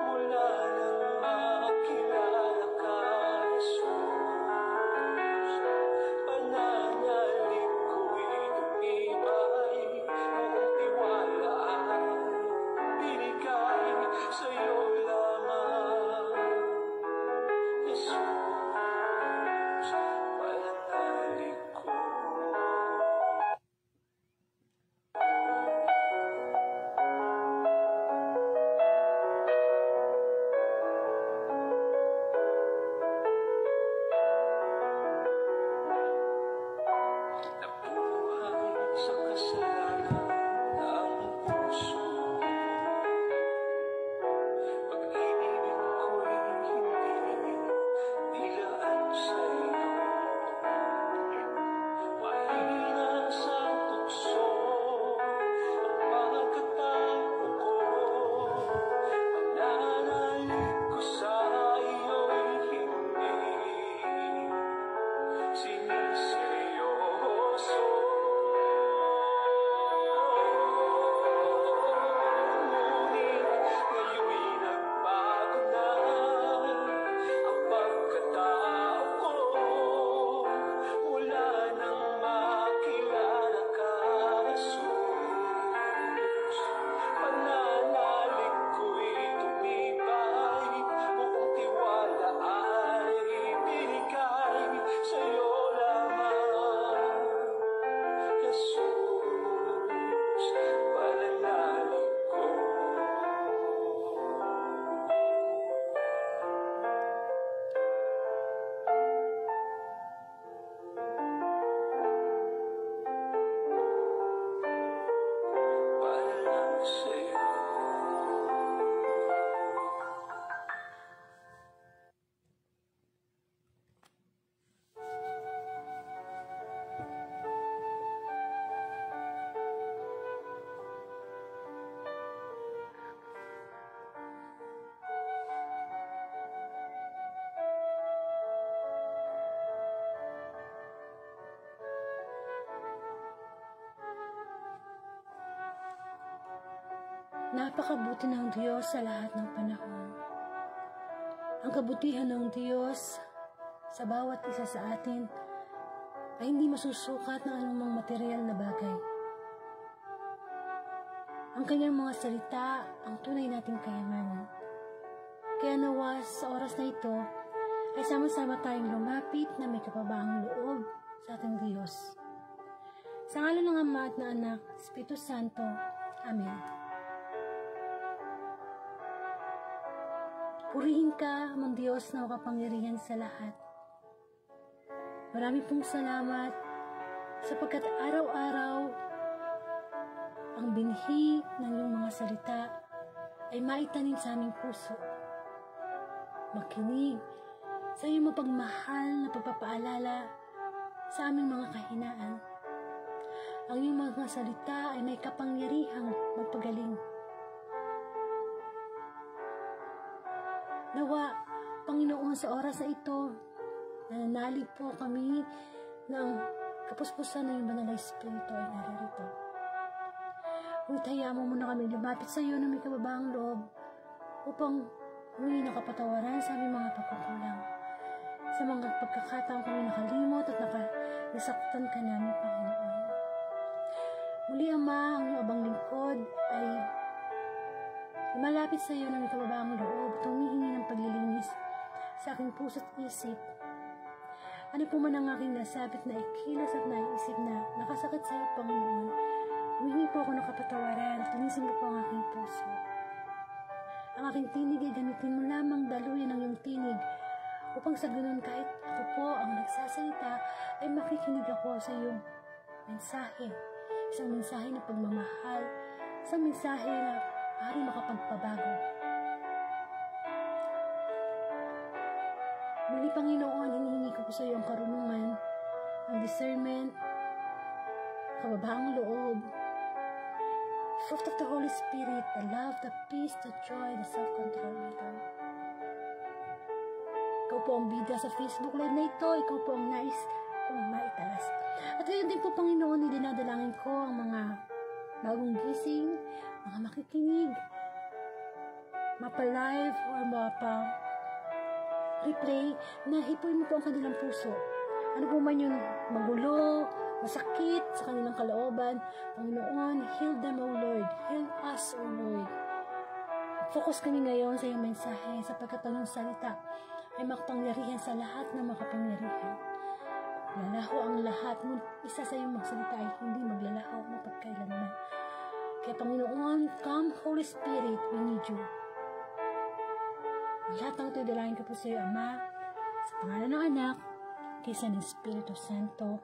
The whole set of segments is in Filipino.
Mula nang makilala Napakabuti ng Diyos sa lahat ng panahon. Ang kabutihan ng Diyos sa bawat isa sa atin ay hindi masusukat ng anumang material na bagay. Ang kanyang mga salita ang tunay nating kayamanan. Kaya nawa sa oras na ito ay sama-sama tayong lumapit na may kapabaang loob sa ating Diyos. Sa ngalan ng Ama at ng Anak, Espiritu Santo. Amen. Purihin ka, amang Diyos na makapangyarihan sa lahat. Marami pong salamat sapagkat araw-araw ang binhi ng iyong mga salita ay maitanim sa aming puso. Makinig sa iyong mapagmahal na pagpapaalala sa aming mga kahinaan. Ang iyong mga salita ay may kapangyarihang magpagaling. Nawa, Panginoon, sa oras na ito, nananalig po kami ng kapuspusan ng iyong banal na Espiritu ay naririto. Ngunit hayaan mo muna kami lumapit sa iyo na may kababaang loob upang humingi ng kapatawaran sa aming mga pagkukulang. Sa mga pagkakataong kami nakalimot at nasaktan ka namin, Panginoon. Muli, Ama, ang iyong abang lingkod ay lumalapit sa iyo na may kababaang loob at humihingi ng paglilinis sa aking puso at isip. Ano po man ang aking nasabit na ikilos at naisip na nakasakit sa iyo, Panginoon, humingi po ako ng kapatawaran at linisin mo po ang aking puso. Ang aking tinig ay gamitin mo lamang daluyan ng iyong tinig upang sa ganun kahit ako po ang nagsasalita ay makikinig ako sa iyong mensahe. Isang mensahe na pagmamahal, isang mensahe na maaaring makapagpabago. Muli, Panginoon, hinihingi ko po sa iyo ang karunungan, ang discernment, kababaang loob, fruit of the Holy Spirit, the love, the peace, the joy, the self-control, my Lord. Ikaw po ang bida sa Facebook Live na ito, ikaw po ang nais kong maitaas. At ngayon din po, Panginoon, dinadalangin ko ang mga bagong gising, mga makikinig, mapa-live or mapa-replay, na hipuin mo po ang kanilang puso. Ano po man yung magulo, masakit sa kanilang kalooban, Panginoon, heal them, O Lord. Heal us, O Lord. Focus kami ngayon sa iyong mensahe sapagkat ang iyong salita ay makapangyarihan sa lahat ng makapangyarihan. Lalaho ang lahat, ngunit isa sa iyong magsalita ay hindi maglalaho mapagkailanman. Kaya Panginoon, come Holy Spirit, we need you. Ang lahat ng ito'y dalangin ko po sa iyo, Ama, sa pangalan ng Anak, kaysa ng Espiritu Santo.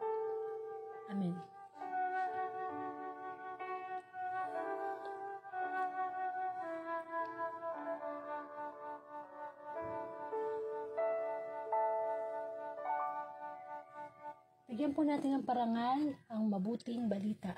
Amen. Bigyan po natin ng parangal ang mabuting balita.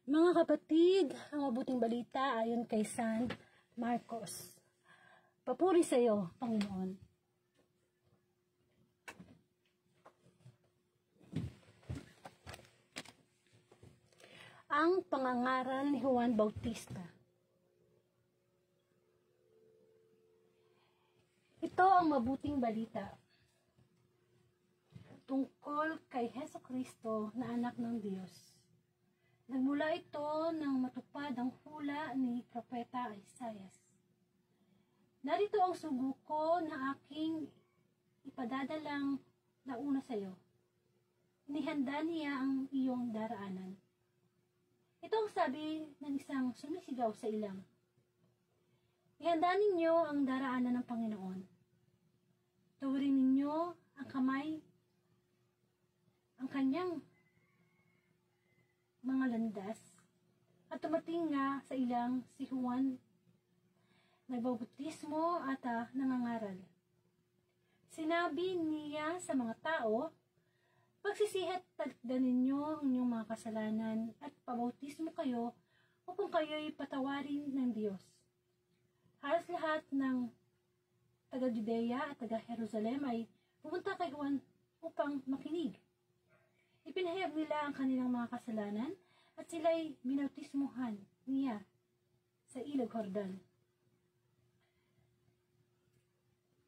Mga kapatid, ang mabuting balita ayon kay San Marcos. Papuri sa iyo, Panginoon. Ang pangangaral ni Juan Bautista. Ito ang mabuting balita tungkol kay Hesukristo na anak ng Diyos, Nagmula ito nang matupad ang hula ni Propeta Isaias. Narito ang sugo ko na aking ipadadalang nauna sa iyo. Inihanda niya ang iyong daraanan. Ito ang sabi ng isang sumisigaw sa ilang. Ihanda ninyo ang daraanan ng Panginoon. Tuwirin ninyo ang kamay, ang kanyang mga landas, at tumating nga sa ilang si Juan, nagbabautismo at nangangaral. Sinabi niya sa mga tao, pagsisihat tagdan ninyo ang inyong mga kasalanan at pabautismo kayo upang kayo'y patawarin ng Diyos. Halos lahat ng taga-Judea at taga-Jerusalem ay pumunta kay Juan upang makinig. Ipinahayag nila ang kanilang mga kasalanan at sila'y binautismuhan niya sa ilog Jordan.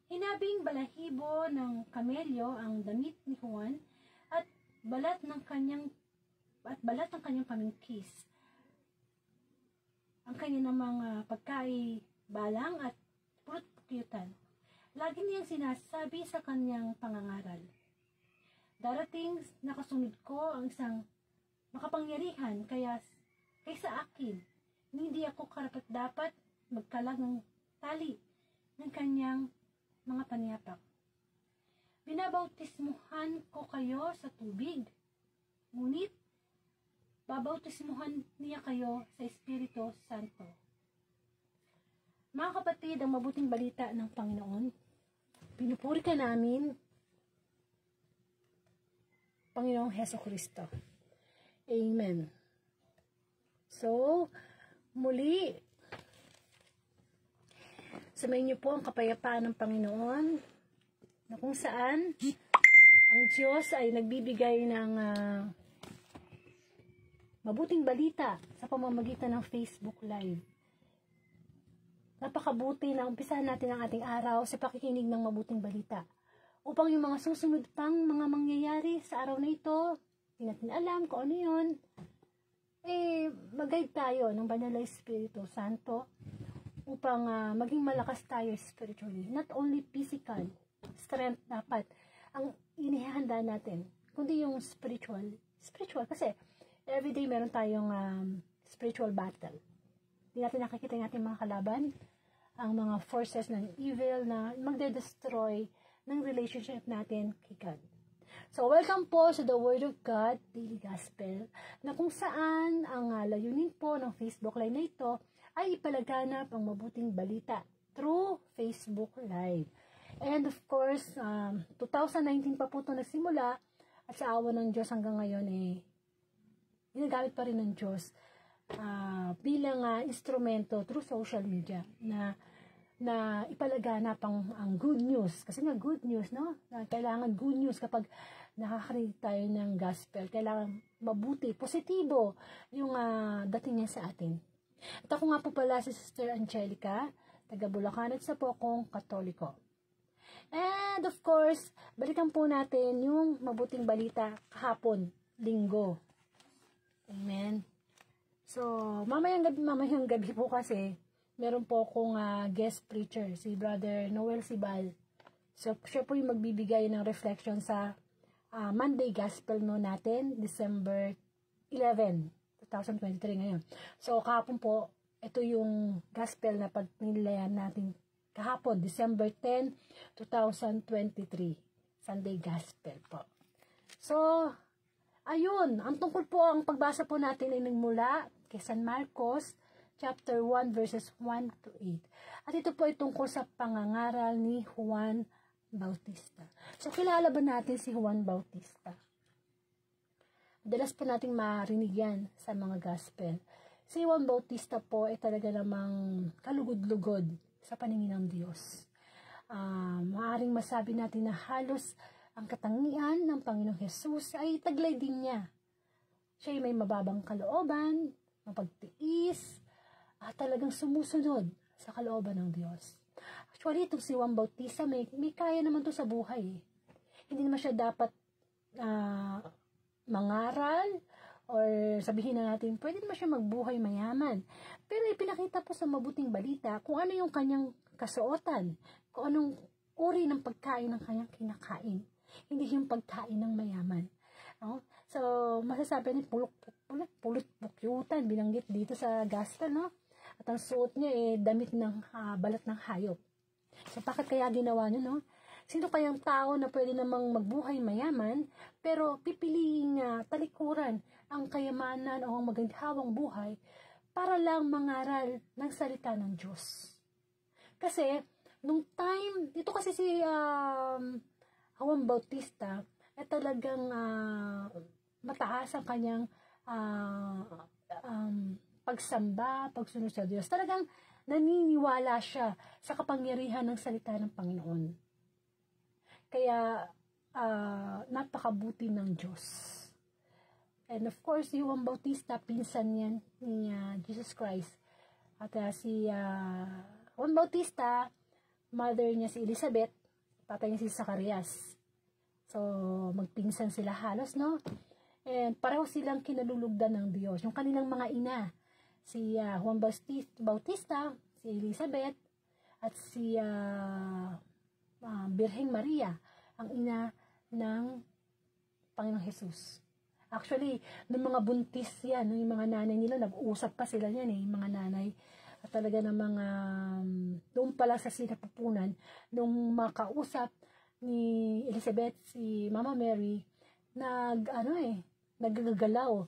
Hinabing balahibo ng kamelyo ang damit ni Juan at balat ng kanyang pamingkis. Ang kanya namang pagkai balang at purut-pukyutan. Lagi niyang sinasabi sa kanyang pangangaral. Darating nakasunod ko ang isang makapangyarihan kaysa akin. Hindi ako karapat-dapat magkalag ng tali ng kanyang mga panyapak. Binabautismuhan ko kayo sa tubig, ngunit babautismuhan niya kayo sa Espiritu Santo. Mga kapatid, ang mabuting balita ng Panginoon, pinupuri ka namin, Panginoong Hesukristo. Amen. So, muli, samayin niyo po ang kapayapaan ng Panginoon na kung saan ang Diyos ay nagbibigay ng mabuting balita sa pamamagitan ng Facebook Live. Napakabuti na umpisahan natin ang ating araw sa pakikinig ng mabuting balita. Upang yung mga susunod pang mga mangyayari sa araw na ito, hindi natin alam kung ano yun, mag-guide tayo ng Banal na Espiritu Santo upang maging malakas tayo spiritually. Not only physical strength dapat ang inihahanda natin, kundi yung spiritual. Spiritual kasi everyday meron tayong spiritual battle. Hindi natin nakikita yung ating mga kalaban, ang mga forces ng evil na magde-destroy ng relationship natin kay God. So, welcome po sa The Word of God Daily Gospel, na kung saan ang layunin po ng Facebook Live na ito ay ipalaganap ang mabuting balita through Facebook Live. And of course, 2019 pa po ito nagsimula at sa awa ng Diyos hanggang ngayon ginagamit pa rin ng Diyos bilang instrumento through social media na ipalaganap ang good news. Kasi nga good news, no? Kailangan good news kapag nakakarinig tayo ng gospel. Kailangan mabuti, positibo yung dating niya sa atin. At ako nga po pala si Sister Angelica, taga Bulacan at sa Pokong Katoliko. And of course, balikan po natin yung mabuting balita kahapon, linggo. Amen. So, mamayang gabi po kasi, meron po akong guest preacher, si Brother Noel Sibal. So, siya po yung magbibigay ng reflection sa Monday Gospel natin, December 11, 2023 ngayon. So, kahapon po, ito yung Gospel na pagnilayan natin kahapon, December 10, 2023. Sunday Gospel po. So, ayun, ang tungkol po, ang pagbasa po natin ay nagmula kay San Marcos, chapter 1, verses 1 to 8. At ito po ay tungkol sa pangangaral ni Juan Bautista. So, kilala ba natin si Juan Bautista? Madalas po nating marinig yan sa mga gospel. Si Juan Bautista po ay talaga namang kalugod-lugod sa paningin ng Diyos. Maaring masabi natin na halos ang katangian ng Panginoong Jesus ay taglay din niya. Siya ay may mababang kalooban, mapagtiis, at talagang sumusunod sa kalooban ng Diyos. Actually, itong si Juan Bautista, may kaya naman to sa buhay. Hindi naman siya dapat mangaral or sabihin na natin, pwede naman siya magbuhay mayaman. Pero ipinakita po sa mabuting balita kung ano yung kanyang kasuotan, kung anong uri ng pagkain ng kanyang kinakain. Hindi yung pagkain ng mayaman. No? So, masasabi ni pulot pukyutan, binanggit dito sa gospel, no? At ang suot niya damit ng balat ng hayop. So, bakit kaya ginawa niyo, no? Sino kayang tao na pwede namang magbuhay mayaman, pero pipiliing talikuran ang kayamanan o ang magandahawang buhay para lang mangaral ng salita ng Diyos? Kasi, nung time, ito kasi si Juan Bautista, talagang mataas ang kanyang pagsamba, pagsunod sa Diyos. Talagang naniniwala siya sa kapangyarihan ng salita ng Panginoon. Kaya, napakabuti ng Diyos. And of course, si Juan Bautista, pinsan yan ni Jesus Christ. At si Juan Bautista, mother niya si Elizabeth, tatay niya si Zacarias. So, magpinsan sila halos, no? And pareho silang kinalulugdan ng Diyos. Yung kanilang mga ina, si Juan Bautista, si Elizabeth, at si Birheng Maria, ang ina ng Panginoong Jesus. Actually, nung mga buntis yan, yung mga nanay nila, nag-uusap pa sila yan yung mga nanay. At talaga ng mga, doon pala sa sinapupunan, nung makausap ni Elizabeth, si Mama Mary, naggagalaw.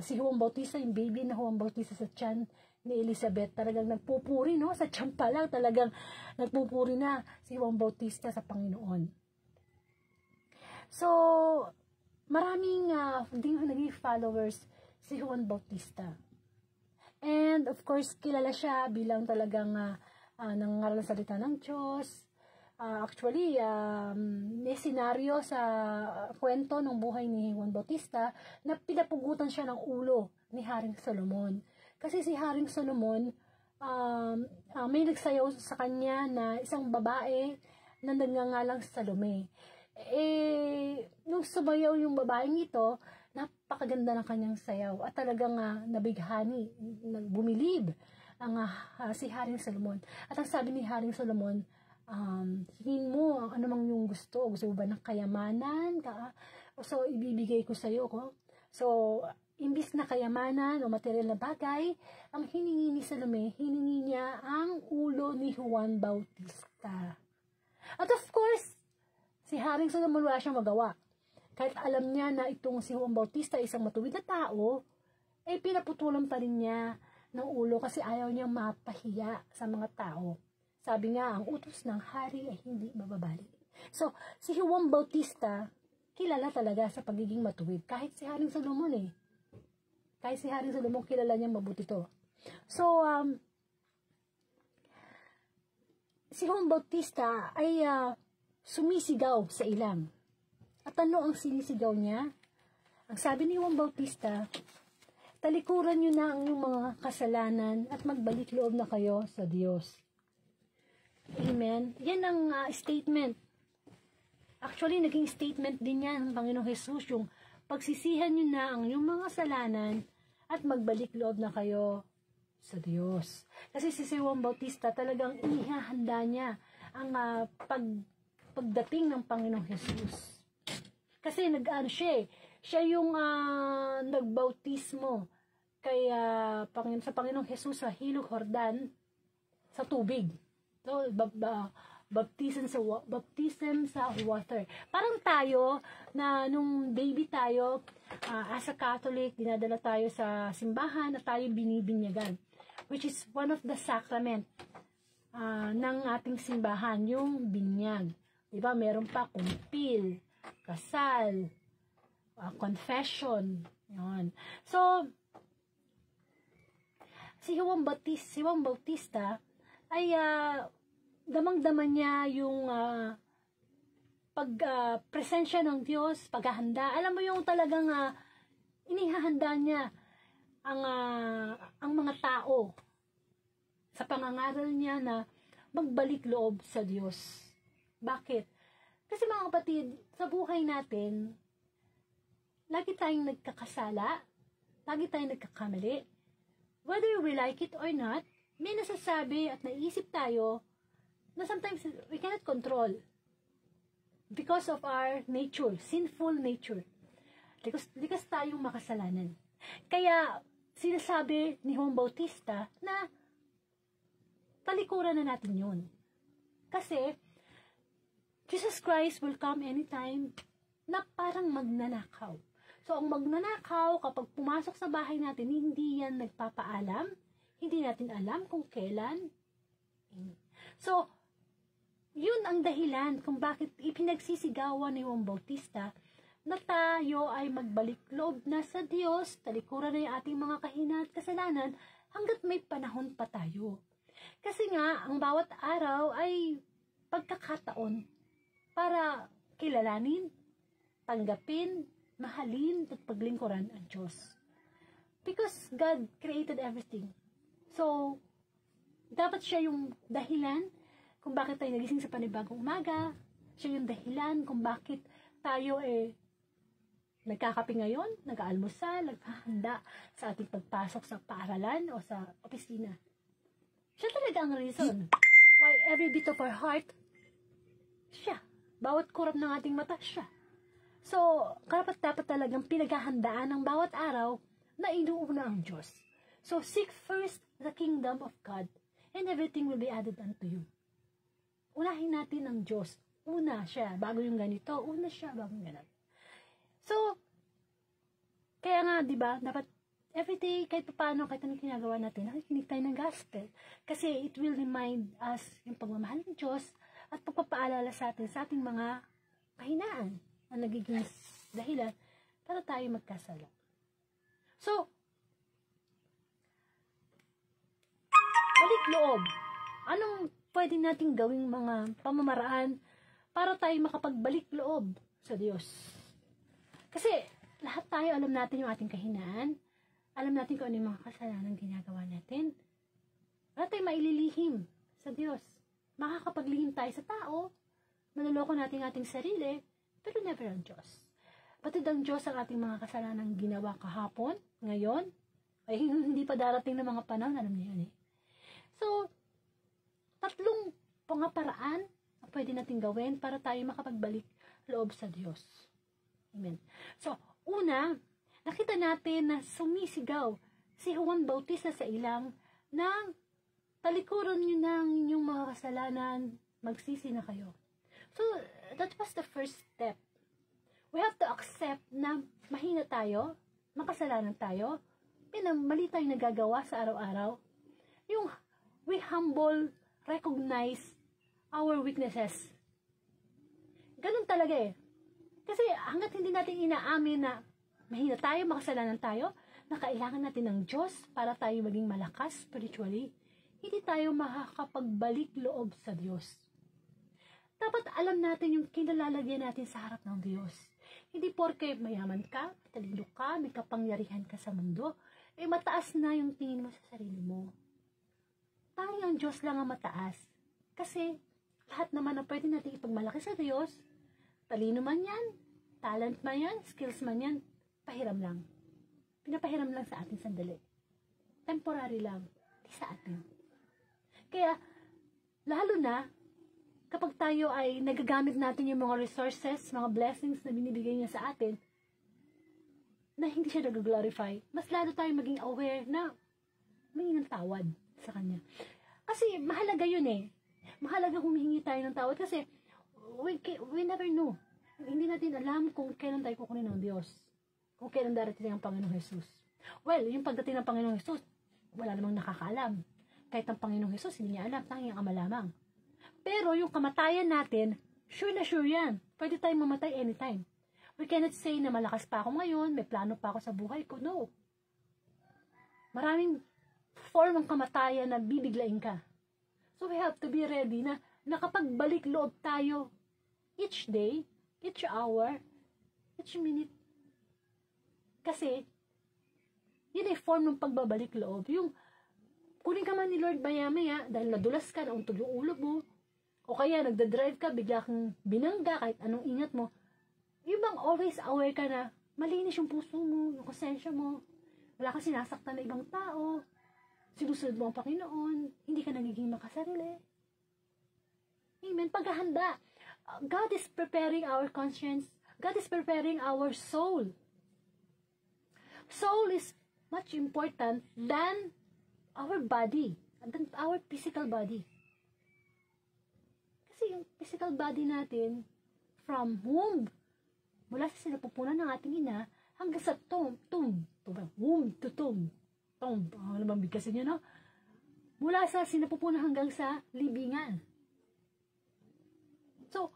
Si Juan Bautista, yung baby na Juan Bautista sa tiyan ni Elizabeth, talagang nagpupuri, no? Sa tiyan pa lang, talagang nagpupuri na si Juan Bautista sa Panginoon. So, maraming naging followers si Juan Bautista. And, of course, kilala siya bilang talagang nangangaral ng salita ng Diyos. Actually, may senaryo sa kwento ng buhay ni Juan Bautista na pinapugutan siya ng ulo ni Haring Solomon. Kasi si Haring Solomon, may nagsayaw sa kanya na isang babae na nagngangalang Salome. Nung sumayaw yung babaeng ito, napakaganda ng kanyang sayaw at talagang nabighani, bumilib si Haring Solomon. At ang sabi ni Haring Solomon, hingin mo ano mang yung gusto mo ba ng kayamanan so ibibigay ko sa iyo ko. So imbis na kayamanan o material na bagay, ang hiningi ni Salome, hiningi niya ang ulo ni Juan Bautista. At of course, si Haring Solomon wala siyang magawa. Kahit alam niya na itong si Juan Bautista isang matuwid na tao, pinaputulan pa rin niya ng ulo kasi ayaw niyang mapahiya sa mga tao. Sabi nga, ang utos ng hari ay hindi mababali. So, si Juan Bautista, kilala talaga sa pagiging matuwid. Kahit si Haring Solomon Kahit si Haring Solomon, kilala niyang mabuti to. So, si Juan Bautista ay sumisigaw sa ilang. At ano ang sinisigaw niya? Ang sabi ni Juan Bautista, talikuran niyo na ang iyong mga kasalanan at magbalik loob na kayo sa Diyos. Amen. Yan ang statement. Actually, naging statement din yan ng Panginoong Jesus, yung pagsisihan nyo na ang iyong mga kasalanan at magbalik loob na kayo sa Diyos. Kasi si Juan Bautista talagang inihahanda niya ang pagdating ng Panginoong Jesus. Kasi siya yung nagbautismo sa Panginoong Jesus sa Hilog Jordan sa tubig. So, baptism sa water. Parang tayo, na nung baby tayo, as a Catholic, dinadala tayo sa simbahan at tayo binibinyagan. Which is one of the sacrament ng ating simbahan, yung binyag. Diba? Meron pa kumpil, kasal, confession. Yun. So, si Juan Bautista ay damang-daman niya yung presensya ng Diyos, paghahanda. Alam mo yung talagang inihahanda niya ang mga tao sa pangangaral niya na magbalik loob sa Diyos. Bakit? Kasi mga kapatid, sa buhay natin, lagi tayong nagkakasala, lagi tayong nagkakamali. Whether we like it or not, may nasasabi at naisip tayo na sometimes we cannot control because of our nature, sinful nature. Likas tayong makasalanan. Kaya, sinasabi ni Juan Bautista na talikuran na natin yun. Kasi, Jesus Christ will come anytime na parang magnanakaw. So, ang magnanakaw, kapag pumasok sa bahay natin, hindi yan nagpapaalam. Hindi natin alam kung kailan. So, yun ang dahilan kung bakit ipinagsisigawan ni Juan Bautista na tayo ay magbalik loob na sa Diyos, talikuran na yung ating mga kahinaan at kasalanan hanggat may panahon pa tayo. Kasi nga, ang bawat araw ay pagkakataon para kilalanin, tanggapin, mahalin at paglingkuran ang Diyos. Because God created everything. So, dapat siya yung dahilan kung bakit tayo nagising sa panibagong umaga. Siya yung dahilan kung bakit tayo nagkakape ngayon, nag-aalmusal, naghahanda sa ating pagpasok sa paaralan o sa opisina. Siya talaga ang reason why every beat of our heart, siya. Bawat kurap ng ating mata, siya. So, dapat talagang pinaghahandaan ng bawat araw na inuuna ang Diyos. So, seek first the kingdom of God and everything will be added unto you. Unahin natin ang Diyos. Una siya, bago yung ganito. Una siya, bago yung ganito. So, kaya nga, di ba, dapat everyday, kahit paano, kahit anong ginagawa natin, nakikinig tayo ng gospel. Kasi it will remind us yung pagmamahal ng Diyos at pagpapaalala sa atin sa ating mga kahinaan na nagiging dahilan para tayo magkasala. So, balik loob. Anong pwede nating gawing mga pamamaraan para tayo makapagbalik loob sa Diyos? Kasi, lahat tayo alam natin yung ating kahinaan. Alam natin kung ano yung mga kasalanan ginagawa natin. Wala tayong maililihim sa Diyos. Makakapaglihim tayo sa tao, manuloko natin ating sarili, pero never ang Diyos. Pati ang Diyos ang ating mga kasalanan ginawa kahapon, ngayon, ay hindi pa darating na mga panahon, alam niyo yan eh. So, tatlong pangaparaan na pwede natin gawin para tayo makapagbalik loob sa Diyos. Amen. So, una, nakita natin na sumisigaw si Juan Bautista sa ilang ng talikuran nyo ng inyong mga kasalanan, magsisi na kayo. So, that was the first step. We have to accept na mahina tayo, makasalanan tayo, mali tayong nagagawa sa araw-araw. Yung we recognize our weaknesses. Ganun talaga eh. Kasi hanggat hindi natin inaamin na mahina tayo, makasalanan tayo, na kailangan natin ng Diyos para tayo maging malakas spiritually, hindi tayo makakapagbalik loob sa Diyos. Dapat alam natin yung kinalalagyan natin sa harap ng Diyos. Hindi porke mayaman ka, talino ka, may kapangyarihan ka sa mundo, mataas na yung tingin mo sa sarili mo. Tanging ang Diyos lang ang mataas. Kasi lahat naman na pwede natin ipagmalaki sa Diyos, talino man yan, talent man yan, skills man yan, pahiram lang. Pinapahiram lang sa atin sandali. Temporary lang. Di sa atin. Kaya, lalo na, kapag tayo ay nagagamit natin yung mga resources, mga blessings na binibigay niya sa atin, na hindi siya nag-glorify, mas lalo tayo maging aware na may ng tawad sa Kanya. Kasi, mahalaga yun eh. Mahalaga humihingi tayo ng tawad kasi we never know. Hindi natin alam kung kailan tayo kukunin ng Diyos. Kung kailan darating ang Panginoong Jesus. Well, yung pagdating ng Panginoong Jesus, wala namang nakakaalam. Kahit ang Panginoong Jesus, hindi niya alam. Tanging ang Ama lamang. Pero yung kamatayan natin, sure na sure yan. Pwede tayong mamatay anytime. We cannot say na malakas pa ako ngayon, may plano pa ako sa buhay ko. No. Maraming form ng kamatayan na bibiglain ka. So we have to be ready na nakapagbalik loob tayo each day, each hour, each minute. Kasi, yun ay form ng pagbabalik loob. Yung, kunin ka man ni Lord maya-maya, dahil nadulas ka, nauntog yung ulo mo, o kaya nagdadrive ka, bigla kang binangga, kahit anong ingat mo, yung bang always aware ka na, malinis yung puso mo, yung konsensya mo, wala kang sinasaktan na ibang tao, sinusunod mo ang Panginoon, hindi ka nagiging makasarili. Amen. Paghahanda. God is preparing our conscience. God is preparing our soul. Soul is much important than our body, than our physical body. Kasi yung physical body natin, from womb, mula sa sinapupunan ng ating ina, hanggang sa womb to tomb. Ano bang bigkasin niya, no? Mula sa sinapupunan hanggang sa libingan. So,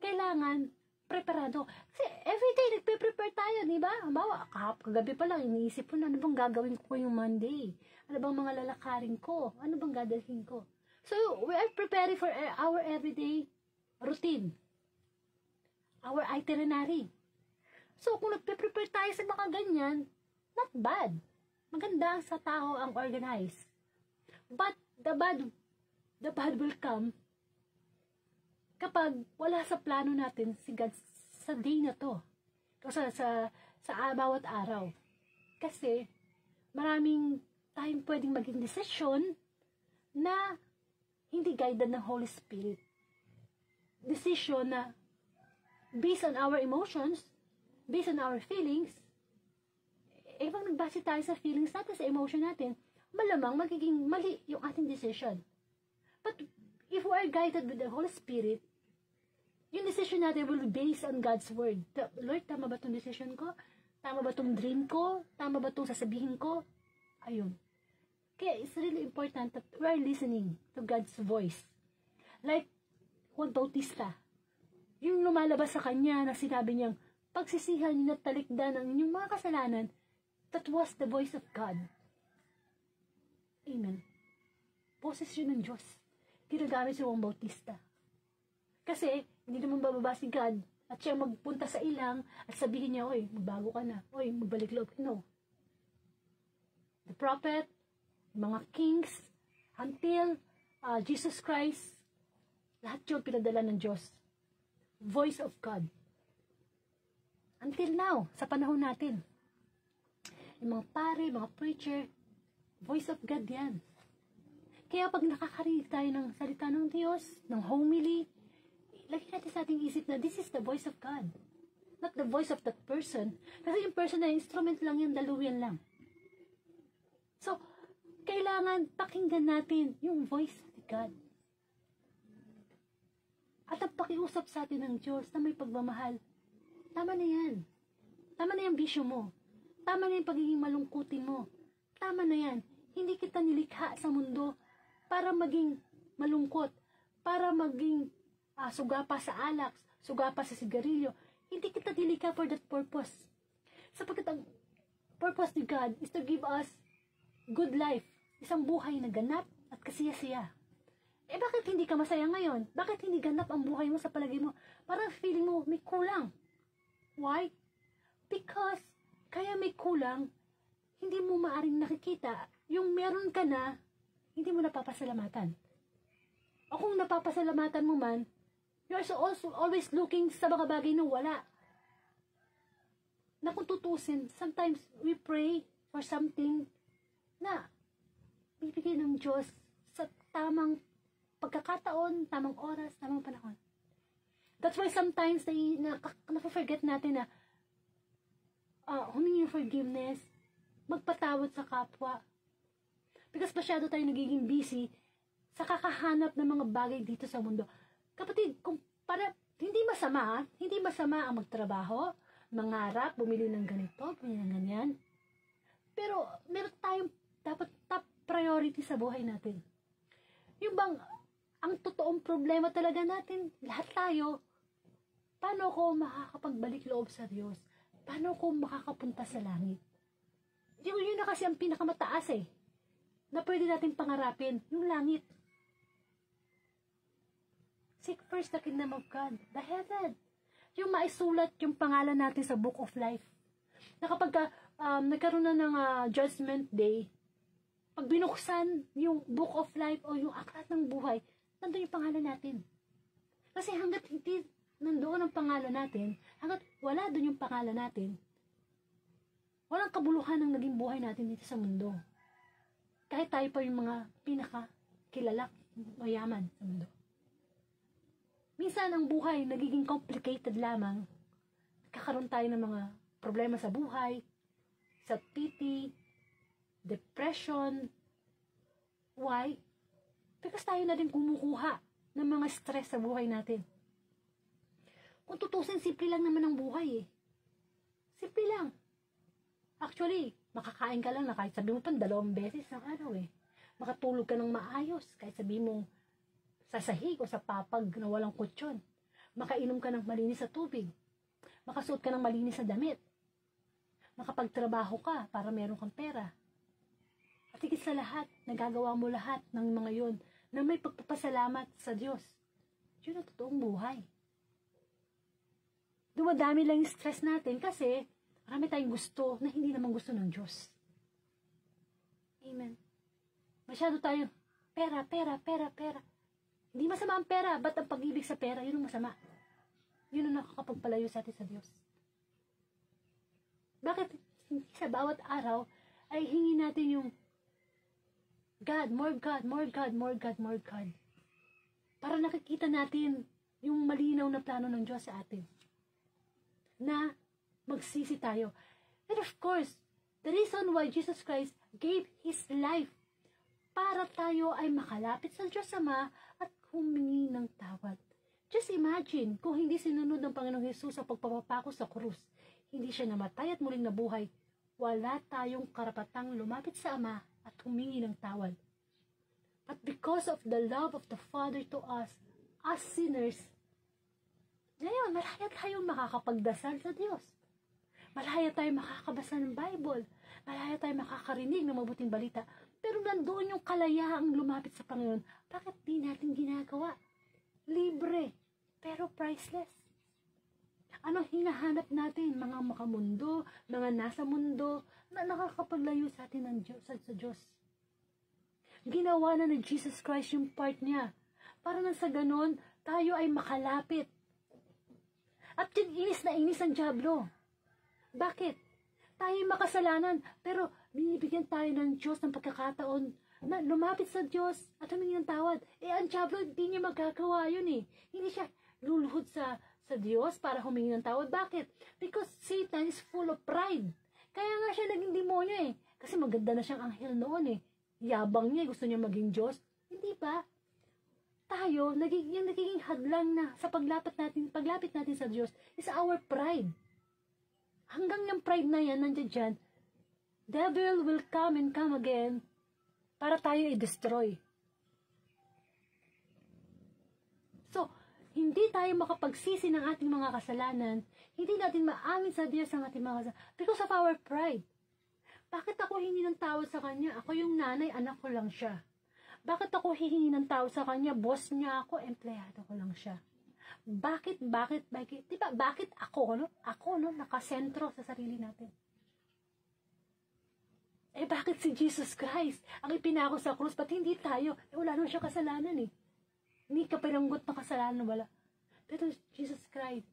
kailangan preparado. Kasi everyday nagpe-prepare tayo, di ba? Halimbawa, kagabi pa lang, iniisip ko na, ano bang gagawin ko yung Monday? Ano bang mga lalakarin ko? Ano bang dadalhin ko? So, we are preparing for our everyday routine. Our itinerary. So, kung nagpe-prepare tayo sa mga ganyan, not bad. Maganda sa tao ang organized. But, the bad will come kapag wala sa plano natin si God sa day na to. O sa bawat araw. Kasi, maraming tayong pwedeng maging decision na hindi guided ng Holy Spirit. Decision na based on our emotions, based on our feelings, pag nagbase tayo sa feelings natin, sa emotion natin, malamang magiging mali yung ating decision. But if we are guided with the Holy Spirit, yung decision natin will be based on God's Word. Lord, tama ba itong decision ko? Tama ba itong dream ko? Tama ba itong sasabihin ko? Ayun. Kaya it's really important that we are listening to God's voice. Like Juan Bautista. Yung lumalabas sa kanya na sinabi niyang, pagsisihan niyo at talikdan ang inyong mga kasalanan, that was the voice of God. Amen. Boses yun ng Diyos. Ginagamit si Juan Bautista. Kasi, hindi naman bababa si God at siya magpunta sa ilang at sabihin niya, oy, magbago ka na. Oy, magbalik loob. No. The prophet, mga kings, until Jesus Christ, lahat yun pinadala ng Diyos. Voice of God. Until now, sa panahon natin. Yung mga pare, mga preacher, voice of God yan. Kaya pag nakakarinig tayo ng salita ng Diyos, ng homily, lagi natin sa ating isip na this is the voice of God. Not the voice of that person. Kasi yung person na instrument lang yan, daluyan lang. So, kailangan pakinggan natin yung voice of God. At ang pakiusap sa atin ng Diyos na may pagmamahal, tama na yan. Tama na yung bisyo mo. Tama na yung pagiging malungkutin mo. Tama na yan. Hindi kita nilikha sa mundo para maging malungkot, para maging sugapa sa alak, sugapa sa sigarilyo. Hindi kita nilikha for that purpose. Sapagkat ang purpose ni God is to give us good life. Isang buhay na ganap at kasiya-siya. Bakit hindi ka masaya ngayon? Bakit hindi ganap ang buhay mo sa palagay mo? Parang feeling mo may kulang. Why? Because kaya may kulang, hindi mo maaring nakikita. Yung meron ka na, hindi mo napapasalamatan. O kung napapasalamatan mo man, you are also always looking sa mga bagay na wala. Na kung tutusin, sometimes we pray for something na bibigay ng Diyos sa tamang pagkakataon, tamang oras, tamang panahon. That's why sometimes napaforget natin na humingi forgiveness, magpatawad sa kapwa. Because masyado tayo nagiging busy sa kakahanap ng mga bagay dito sa mundo. Kapatid, hindi masama ang magtrabaho, mangarap, bumili ng ganito, bumili ng ganyan. Pero meron tayong dapat top priority sa buhay natin. Yung bang, ang totoong problema talaga natin, lahat tayo, paano ko makakapagbalik loob sa Diyos? Paano ko makakapunta sa langit? Yun na kasi ang pinakamataas na pwede natin pangarapin, yung langit. Seek first the kingdom of God, the heaven. Yung maisulat yung pangalan natin sa book of life. Na kapag nagkaroon na ng judgment day, pag binuksan yung book of life o yung aklat ng buhay, nandun yung pangalan natin. Kasi hanggat hindi nandoon ang pangalan natin, hanggat wala doon yung pangalan natin, Walang kabuluhan ang naging buhay natin dito sa mundo. Kahit tayo pa yung mga pinakakilala, mayaman sa mundo. Minsan ang buhay nagiging complicated lamang. Kakaroon tayo ng mga problema sa buhay, sa pity, depression. Why? Because tayo na din kumukuha ng mga stress sa buhay natin. Kung tutusin, simple lang naman ang buhay eh. Simple lang. Actually, makakain ka lang na kahit sabi mo pa 2 beses ng araw eh. Makatulog ka ng maayos kahit sabi mo sa sahig o sa papag na walang kutsyon. Makainom ka ng malinis sa tubig. Makasuot ka ng malinis na damit. Makapagtrabaho ka para meron kang pera. At higit sa lahat, nagagawa mo lahat ng mga yun na may pagpapasalamat sa Diyos. Yun ang totoong buhay. Dumadami lang yung stress natin kasi marami tayong gusto na hindi naman gusto ng Diyos. Amen. Masyado tayo, pera. Hindi masama ang pera, ba't ang pag-ibig sa pera, yun ang masama. Yun ang nakakapagpalayo sa atin sa Diyos. Bakit sa bawat araw ay hingi natin yung God, more God, more God, more God, more God. Para nakikita natin yung malinaw na plano ng Diyos sa atin. Na magsisi tayo. And of course, the reason why Jesus Christ gave His life para tayo ay makalapit sa Diyos Ama at humingi ng tawad. Just imagine kung hindi sinunod ng Panginoong Jesus sa pagpapako sa krus, hindi siya namatay at muling nabuhay, wala tayong karapatang lumapit sa Ama at humingi ng tawad. But because of the love of the Father to us, as sinners, ngayon, malaya tayong makakapagdasal sa Diyos. Malaya tayong makakabasa ng Bible. Malaya tayong makakarinig ng mabuting balita. Pero nandoon yung kalayaang lumapit sa Panginoon. Bakit di natin ginagawa? Libre, pero priceless. Ano hinahanap natin? Mga makamundo, mga nasa mundo, na nakakapaglayo sa atin ng Diyos, sa Diyos. Ginawa na ni Jesus Christ yung part niya. Para nang sa ganon, tayo ay makalapit. At yung inis na inis ang dyablo. Bakit? Tayo ay makasalanan, pero binibigyan tayo ng Diyos ng pagkakataon na lumapit sa Diyos at humingi ng tawad. Ang dyablo, hindi niya magagawa yun eh. Hindi siya luluhod sa Diyos para humingi ng tawad. Bakit? Because Satan is full of pride. Kaya nga siya naging demonyo eh. Kasi maganda na siyang anghel noon eh. Yabang niya, gusto niya maging Diyos. Hindi ba? Tayo, yung nagiging hadlang na sa paglapit natin sa Diyos is our pride. Hanggang yung pride na yan, nandiyan dyan, devil will come and come again para tayo i-destroy. So, hindi tayo makapagsisi ng ating mga kasalanan, hindi natin maamin sa Diyos ang ating mga kasalanan because of our pride. Bakit ako hingi ng tawad sa Kanya? Ako yung nanay, anak ko lang siya. Bakit ako hihingi ng tawad sa Kanya? Boss niya ako, empleyado ko lang siya. Bakit? Diba, bakit ako, no? Ako, no? Nakasentro sa sarili natin. Bakit si Jesus Christ ang ipinako sa krus? Ba't hindi tayo? Wala naman siya kasalanan eh. Hindi ka piranggot na kasalanan, wala. Pero Jesus Christ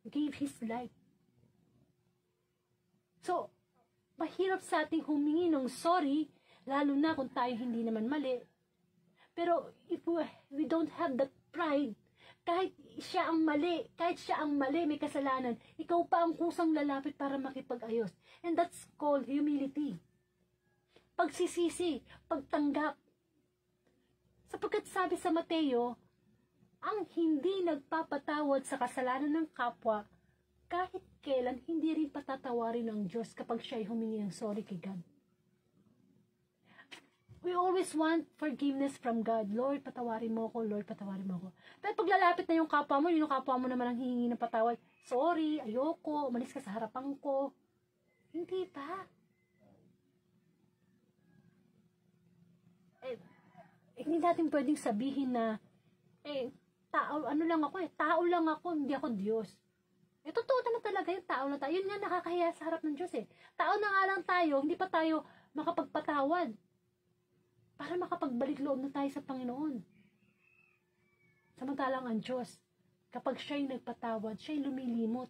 gave His life. So, mahirap sa ating humingi ng sorry, lalo na kung tayo hindi naman mali. Pero if we don't have that pride, kahit siya ang mali, may kasalanan, ikaw pa ang kusang lalapit para makipag-ayos. And that's called humility. Pagsisisi, pagtanggap. Sapagkat sabi sa Mateo, ang hindi nagpapatawad sa kasalanan ng kapwa, kahit kailan hindi rin patatawarin ng Diyos kapag siya ay humingi ng sorry kay God. We always want forgiveness from God. Lord, patawarin mo ako. Lord, patawarin mo ako. Pero pag lalapit na yung kapwa mo naman ang hihingi ng patawad. Sorry, ayoko, umalis ka sa harapan ko. Hindi pa. Hindi natin pwedeng sabihin na, tao lang ako, hindi ako Diyos. Totoo naman talaga yung tao na tayo. Yun nga nakakahiya sa harap ng Diyos eh. Tao na nga lang tayo, hindi pa tayo makapagpatawad. Para makapagbalik loob na tayo sa Panginoon. Samantalang ang Diyos, kapag siya'y nagpatawad, siya'y lumilimot.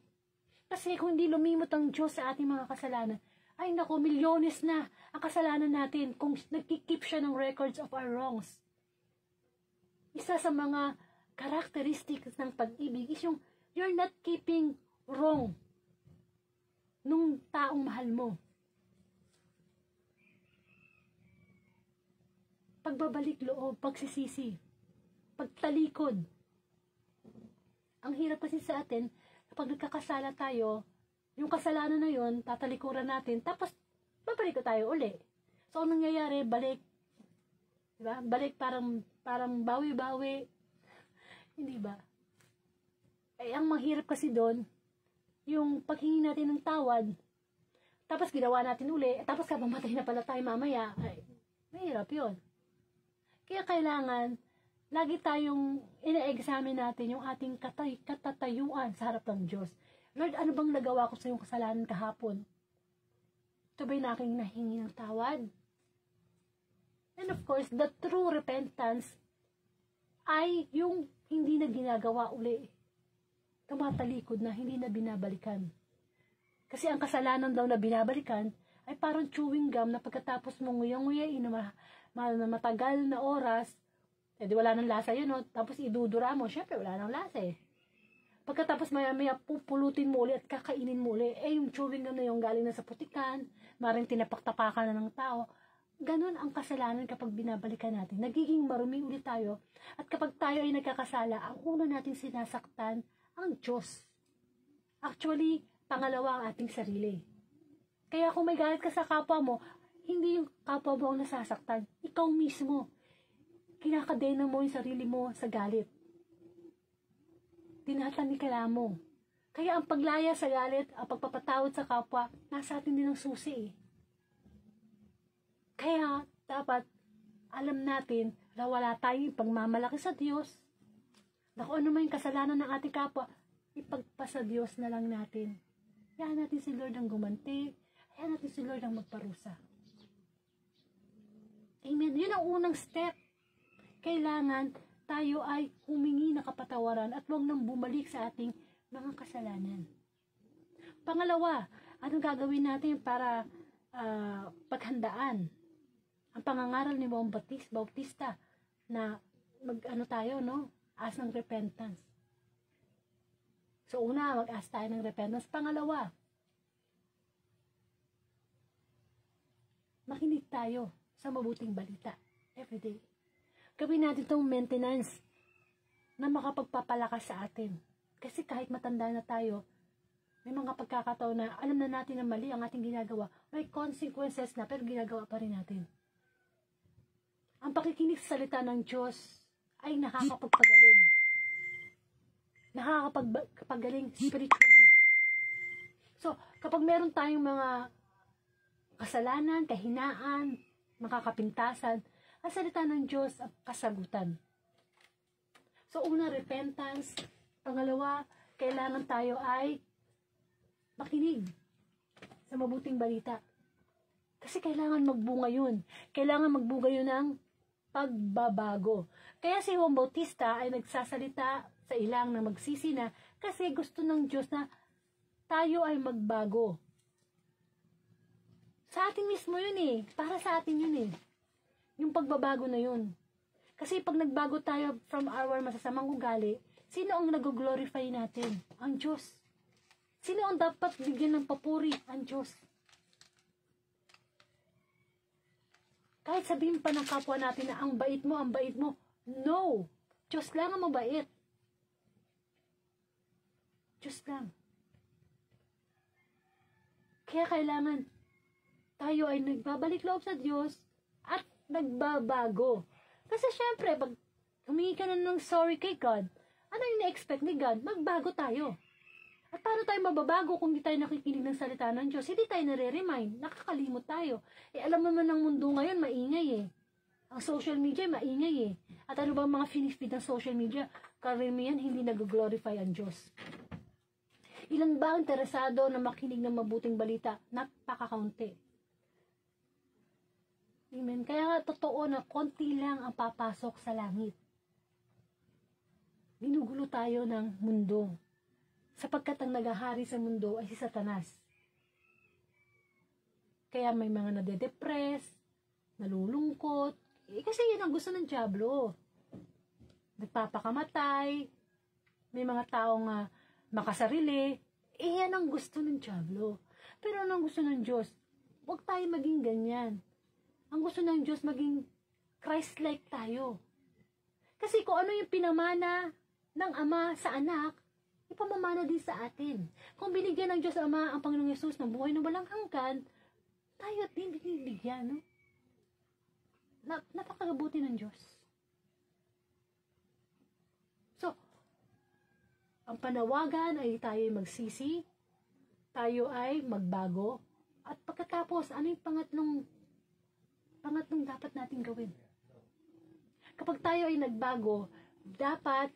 Kasi kung hindi lumimot ang Diyos sa ating mga kasalanan, Ay nako, milyones na ang kasalanan natin kung nagkikip siya ng records of our wrongs. Isa sa mga characteristics ng pag-ibig is yung you're not keeping wrong nung taong mahal mo. Pagbabalik loob, pagsisisi, pagtalikod. Ang hirap kasi sa atin, kapag nagkakasala tayo, yung kasalanan na yun, tatalikuran natin, tapos babalik tayo uli. So, anong nangyayari? Balik. Diba? Balik parang bawi-bawi. Hindi ba? Eh, ang mahirap kasi doon, yung paghingi natin ng tawad, tapos ginawa natin uli, tapos mamatay na pala tayo mamaya, ay, mahirap yun. Kaya kailangan, lagi tayong ina-examine natin yung ating katatayuan sa harap ng Diyos. Lord, ano bang nagawa ko sa iyong kasalanan kahapon? Ito ba'y na aking nahingi ng tawad? And of course, the true repentance ay yung hindi na ginagawa uli. Tumatalikod na, hindi na binabalikan. Kasi ang kasalanan daw na binabalikan ay parang chewing gum na pagkatapos mong nguyang-nguyain na matagal na oras, eh di wala nang lasa yun, no? Tapos idudura mo, syempre wala nang lasa eh. Pagkatapos maya-maya pupulutin mo ulit at kakainin mo ulit, eh yung chewing gum na yung galing na sa putikan, maring tinapaktapakan na ng tao. Ganun ang kasalanan kapag binabalikan natin. Nagiging marumi ulit tayo. At kapag tayo ay nagkakasala, ang una nating sinasaktan, ang Diyos. Actually, pangalawa ang ating sarili. Kaya kung may galit ka sa kapwa mo, hindi yung kapwa mo ang nasasaktan. Ikaw mismo. Kinakadena mo yung sarili mo sa galit. Tinatanikala mo. Kaya ang paglaya sa galit, ang pagpapatawad sa kapwa, nasa atin din ang susi eh. Kaya dapat alam natin na wala tayong pagmamalaki sa Diyos. Na kung ano man yung kasalanan ng ating kapwa, ipagpasa Diyos na lang natin. Hayaan natin si Lord ang gumanti. Hayaan natin si Lord ang magparusa. Amen. Yun ang unang step. Kailangan tayo ay humingi ng kapatawaran at huwag nang bumalik sa ating mga kasalanan. Pangalawa, anong gagawin natin para paghandaan ang pangangaral ni Juan Bautista na ask ng repentance. So una, mag-ask tayo ng repentance. Pangalawa, makinig tayo sa mabuting balita everyday. Gawin natin itong maintenance na makapagpapalakas sa atin. Kasi kahit matanda na tayo, may mga pagkakataon na alam na natin na mali ang ating ginagawa, may consequences na pero ginagawa pa rin natin. Ang pakikinig sa salita ng Diyos ay nakakapagpagaling. Nakakapagpagaling spiritually. So, kapag meron tayong mga kasalanan, kahinaan, makakapintasan, ang salita ng Diyos ang kasagutan. So, una, repentance. Pangalawa, kailangan tayo ay makinig sa mabuting balita. Kasi kailangan magbunga yun. Kailangan magbunga yun ng pagbabago. Kaya si Juan Bautista ay nagsasalita sa ilang na magsisi na kasi gusto ng Diyos na tayo ay magbago. Sa atin mismo yun eh. Para sa atin yun eh. Yung pagbabago na yun. Kasi pag nagbago tayo from our masasamang ugali, sino ang nag-glorify natin? Ang Diyos. Sino ang dapat bigyan ng papuri? Ang Diyos. Kahit sabihin pa ng kapwa natin na ang bait mo, no. Diyos lang ang mabait. Diyos lang. Kaya kailangan tayo ay nagbabalik loob sa Diyos at nagbabago. Kasi syempre, pag humingi ka na ng sorry kay God, ano yung na-expect ni God? Magbago tayo. At paano tayo mababago kung hindi tayo nakikinig ng salita ng Diyos? Hindi tayo nare-remind. Nakakalimot tayo. Eh, alam mo naman ng mundo ngayon, maingay eh. Ang social media, maingay eh. At ano ba mga finifeed ng social media? Karamihan, hindi nag-glorify ang Diyos. Ilan ba ang interesado na makinig ng mabuting balita? Napakakaunti. Amen. Kaya totoo na konti lang ang papasok sa langit. Ginugulo tayo ng mundo. Sapagkat ang nagahari sa mundo ay si Satanas. Kaya may mga nade-depress, nalulungkot. Kasi yan ang gusto ng dyablo. Nagpapakamatay, may mga taong makasarili. Yan ang gusto ng dyablo. Pero anong gusto ng Diyos? Huwag tayo maging ganyan. Ang gusto ng Diyos maging Christ-like tayo. Kasi kung ano yung pinamana ng Ama sa anak, ipamamana din sa atin. Kung binigyan ng Diyos Ama ang Panginoong Yesus ng buhay na walang hanggan, tayo din binibigyan, no? Napakagabuti ng Diyos. So, ang panawagan ay tayo ay magsisi, tayo ay magbago, at pagkatapos, ano yung pangatlong dapat natin gawin? Kapag tayo ay nagbago, dapat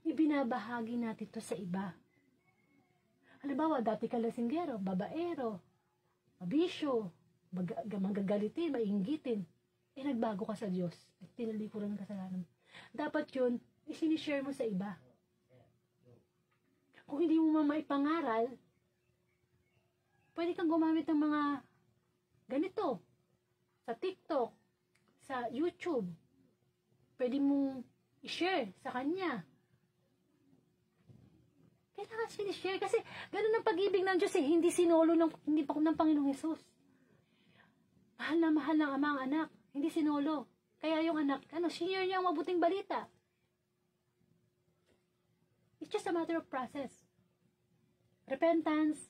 ibinabahagi natin ito sa iba. Halimbawa, dati ka lasinggero, babaero, mabisyo, magagalitin, mainggitin. Nagbago ka sa Diyos. Tinalikuran ng kasalanan. Dapat yun, isinishare mo sa iba. Kung hindi mo maipangaral, pwede kang gumamit ng mga ganito. Sa TikTok, sa YouTube. Pwede mong i-share sa kanya. Kailangan sinishare kasi ganun ang pag-ibig ng Diyos hindi sinolo ng Panginoong Hesus. Mahal na mahal ng Ama ang anak, hindi sinolo. Kaya yung anak, share niya ang mabuting balita. It's just a matter of process. Repentance,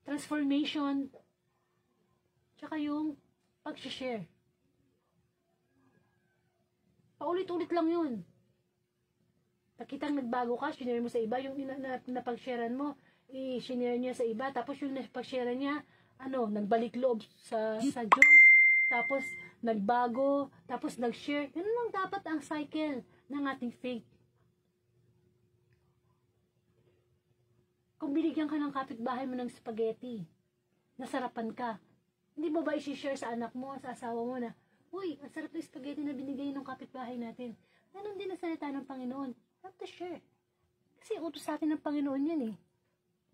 transformation, tsaka yung pag-share. Paulit-ulit lang yun. Pagkitang nagbago ka, sinare mo sa iba, yung napag-sharean mo, i-share niya sa iba, tapos yung napag-share niya, nagbalik loob sa Diyos, tapos nagbago, tapos nag-share. Ganun lang dapat ang cycle ng ating faith. Kung binigyan ka ng kapitbahay mo ng spaghetti, nasarapan ka, hindi mo ba i-share sa anak mo, sa asawa mo na, uy, ang sarap ng spaghetti na binigay ng kapitbahay natin. Ganon din ang salita ng Panginoon. Have to share. Kasi utos sa atin ng Panginoon yan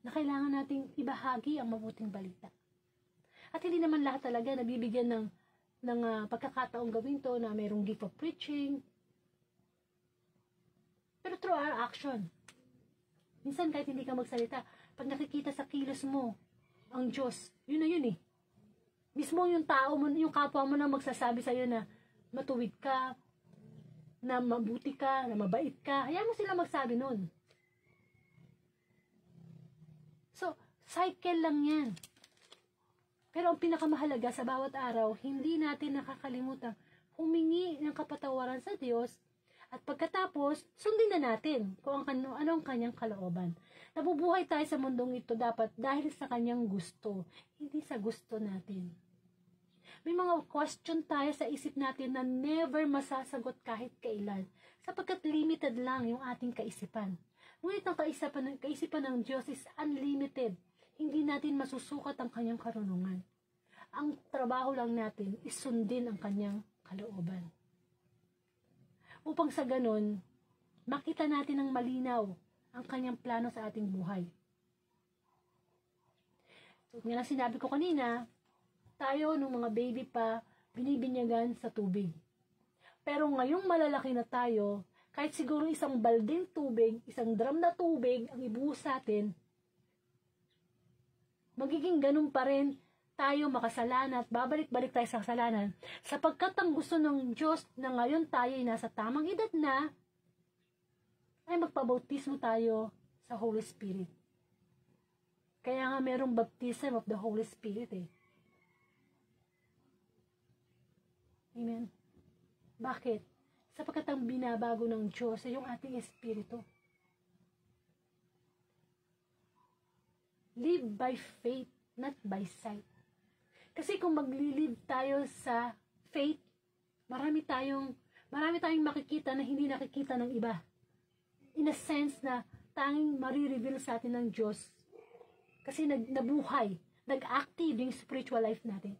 na kailangan nating ibahagi ang mabuting balita. At hindi naman lahat talaga nabibigyan ng pagkakataong gawin to na mayroong gift of preaching. Pero through our action. Minsan kahit hindi ka magsalita, pag nakikita sa kilos mo ang Diyos, yun na yun Mismo yung tao mo, yung kapwa mo na magsasabi sa'yo na matuwid ka, na mabuti ka, na mabait ka. Hayaan mo sila magsabi nun. So, cycle lang yan. Pero ang pinakamahalaga sa bawat araw, hindi natin nakakalimutan humingi ng kapatawaran sa Diyos at pagkatapos, sundin na natin kung ano ang kanyang kalooban. Nabubuhay tayo sa mundong ito dapat dahil sa kanyang gusto, hindi sa gusto natin. May mga question tayo sa isip natin na never masasagot kahit kailan, sapagkat limited lang yung ating kaisipan. Ngunit ang kaisipan ng Diyos is unlimited. Hindi natin masusukat ang kanyang karunungan. Ang trabaho lang natin is sundin ang kanyang kalooban. Upang sa ganun, makita natin ng malinaw ang kanyang plano sa ating buhay. So, nga lang sinabi ko kanina, tayo, nung mga baby pa, binibinyagan sa tubig. Pero ngayong malalaki na tayo, kahit siguro isang balding tubig, isang drum na tubig ang ibuhos sa atin, magiging ganun pa rin tayo makasalanan at babalik-balik tayo sa kasalanan sapagkat ang gusto ng Diyos na ngayon tayo ay nasa tamang edad na ay magpabautismo tayo sa Holy Spirit. Kaya nga merong baptism of the Holy Spirit Amen. Bakit? Sapagkat ang binabago ng Diyos ay yung ating espiritu. Live by faith, not by sight. Kasi kung maglilive tayo sa faith, marami tayong makikita na hindi nakikita ng iba. In a sense na tanging marireveal sa atin ng Diyos. Kasi nabuhay, nag-active yung spiritual life natin.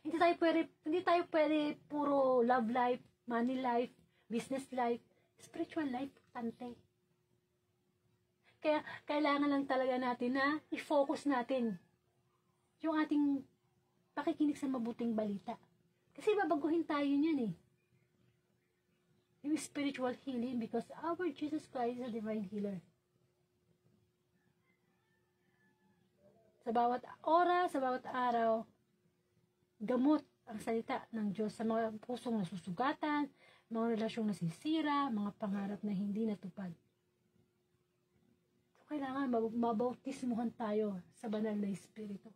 Hindi tayo pwede puro love life, money life, business life, spiritual life, tante. Kaya kailangan lang talaga natin na i-focus natin yung ating pakikinig sa mabuting balita. Kasi babaguhin tayo niyan eh. Yung spiritual healing because our Jesus Christ is a divine healer. Sa bawat oras, sa bawat araw, gamot ang salita ng Diyos sa mga pusong nasusugatan, mga relasyong nasisira, mga pangarap na hindi natupad. So, kailangan mabautismuhan tayo sa banal na Espiritu.